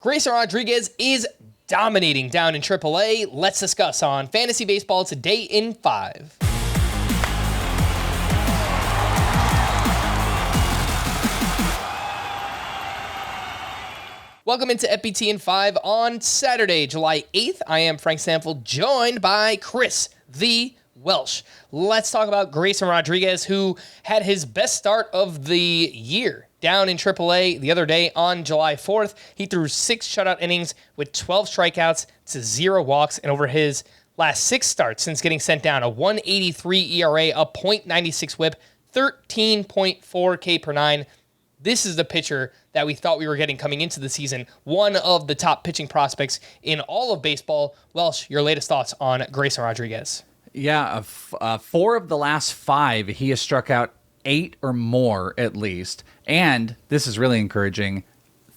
Grayson Rodriguez is dominating down in AAA. Let's discuss on Fantasy Baseball Today in 5. Welcome into FBT in 5 on Saturday, July 8th. I am Frank Sample, joined by Chris the Welsh. Let's talk about Grayson Rodriguez, who had his best start of the year down in AAA the other day on July 4th. He threw 6 shutout innings with 12 strikeouts to 0 walks, and over his last 6 starts since getting sent down, a 1.83 ERA, a .96 whip, 13.4 K per 9. This is the pitcher that we thought we were getting coming into the season, one of the top pitching prospects in all of baseball. Welsh, your latest thoughts on Grayson Rodriguez? Yeah, 4 of the last 5, he has struck out 8 or more at least. And this is really encouraging.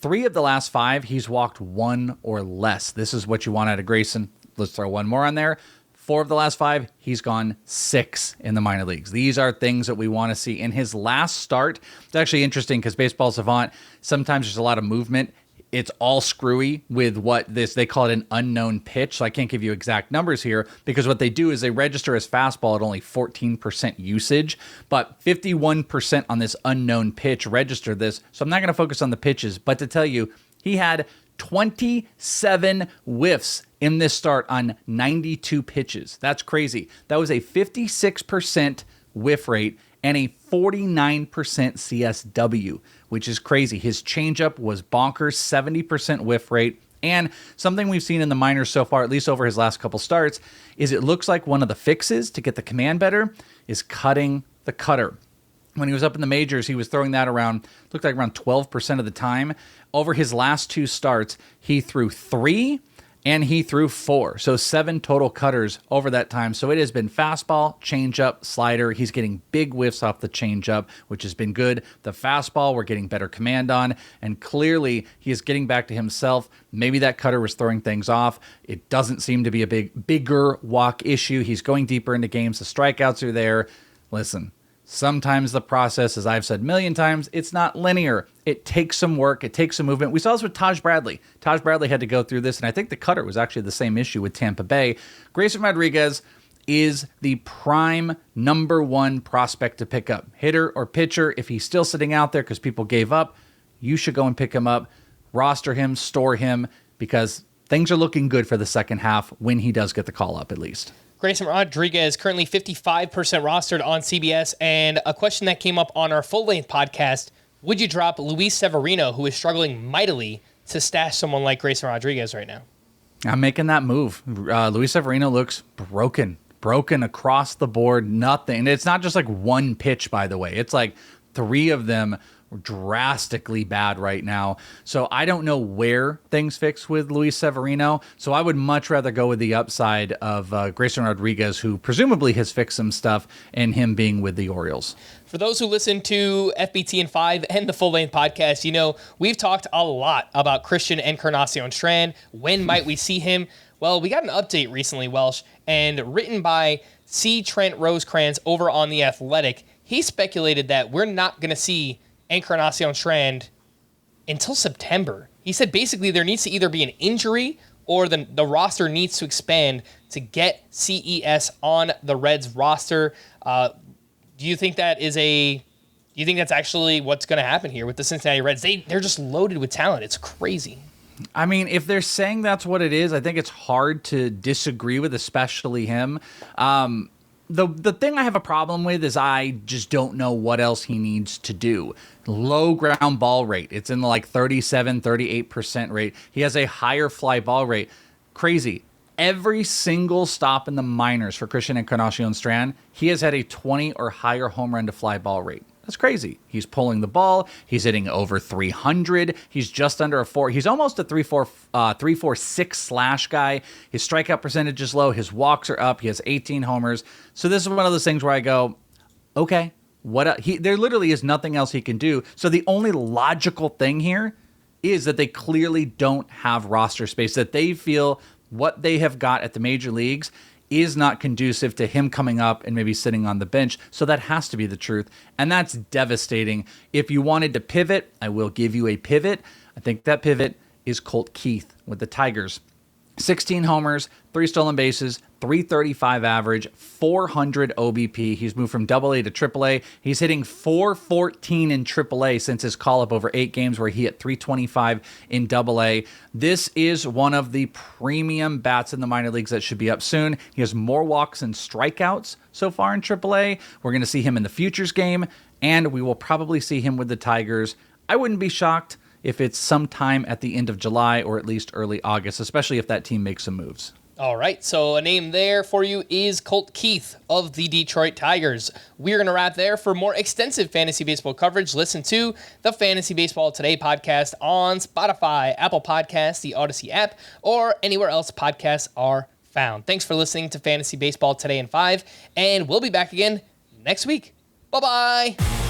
3 of the last 5, he's walked 1 or less. This is what you want out of Grayson. Let's throw one more on there. 4 of the last 5, he's gone 6 in the minor leagues. These are things that we want to see. In his last start, it's actually interesting because Baseball Savant, sometimes there's a lot of movement. It's all screwy with they call it an unknown pitch. So I can't give you exact numbers here because what they do is they register as fastball at only 14% usage, but 51% on this unknown pitch register this. So I'm not going to focus on the pitches, but to tell you, he had 27 whiffs in this start on 92 pitches. That's crazy. That was a 56% whiff rate and a 49% CSW, which is crazy. His changeup was bonkers, 70% whiff rate. And something we've seen in the minors so far, at least over his last couple starts, is it looks like one of the fixes to get the command better is cutting the cutter. When he was up in the majors, he was throwing that around 12% of the time. Over his last 2 starts, he threw 3 and he threw 4. So 7 total cutters over that time. So it has been fastball, changeup, slider. He's getting big whiffs off the changeup, which has been good. The fastball, we're getting better command on. And clearly, he is getting back to himself. Maybe that cutter was throwing things off. It doesn't seem to be a bigger walk issue. He's going deeper into games. The strikeouts are there. Listen. Sometimes the process, as I've said a million times, it's not linear. It takes some work. It takes some movement. We saw this with Taj Bradley. Taj Bradley had to go through this, and I think the cutter was actually the same issue with Tampa Bay. Grayson Rodriguez is the prime number 1 prospect to pick up. Hitter or pitcher, if he's still sitting out there because people gave up, you should go and pick him up, roster him, store him, because things are looking good for the second half when he does get the call up at least. Grayson Rodriguez currently 55% rostered on CBS, and a question that came up on our full-length podcast, would you drop Luis Severino, who is struggling mightily, to stash someone like Grayson Rodriguez right now? I'm making that move. Luis Severino looks broken across the board, nothing. And it's not just like one pitch, by the way. It's like 3 of them drastically bad right now. So I don't know where things fix with Luis Severino. So I would much rather go with the upside of Grayson Rodriguez, who presumably has fixed some stuff, and him being with the Orioles. For those who listen to FBT in 5 and the full-length podcast, you know, we've talked a lot about Christian Encarnacion-Strand. When might we see him? Well, we got an update recently, Welsh, and written by C. Trent Rosecrans over on The Athletic. He speculated that we're not going to see Encarnacion-Strand until September. He said basically there needs to either be an injury or the roster needs to expand to get CES on the Reds roster. Do you think that's actually what's going to happen here with the Cincinnati Reds? They're just loaded with talent. It's crazy. I mean, if they're saying that's what it is, I think it's hard to disagree with, especially him. The thing I have a problem with is I just don't know what else he needs to do. Low ground ball rate. It's in the 38% rate. He has a higher fly ball rate. Crazy. Every single stop in the minors for Christian Encarnacion-Strand, he has had a 20 or higher home run to fly ball rate. That's crazy. He's pulling the ball. He's hitting over 300. He's just under a 4. He's almost a 3.46 slash guy. His strikeout percentage is low. His walks are up. He has 18 homers. So this is one of those things where I go, okay, there literally is nothing else he can do. So the only logical thing here is that they clearly don't have roster space, that they feel what they have got at the major leagues is not conducive to him coming up and maybe sitting on the bench. So that has to be the truth. And that's devastating. If you wanted to pivot, I will give you a pivot. I think that pivot is Colt Keith with the Tigers. 16 homers, 3 stolen bases, 335 average, 400 OBP. He's moved from AA to AAA. He's hitting 414 in AAA since his call-up over 8 games where he hit 325 in AA. This is one of the premium bats in the minor leagues that should be up soon. He has more walks and strikeouts so far in AAA. We're going to see him in the Futures game, and we will probably see him with the Tigers. I wouldn't be shocked if it's sometime at the end of July or at least early August, especially if that team makes some moves. All right, so a name there for you is Colt Keith of the Detroit Tigers. We're going to wrap there. For more extensive fantasy baseball coverage, listen to the Fantasy Baseball Today podcast on Spotify, Apple Podcasts, the Audacy app, or anywhere else podcasts are found. Thanks for listening to Fantasy Baseball Today in 5, and we'll be back again next week. Bye-bye.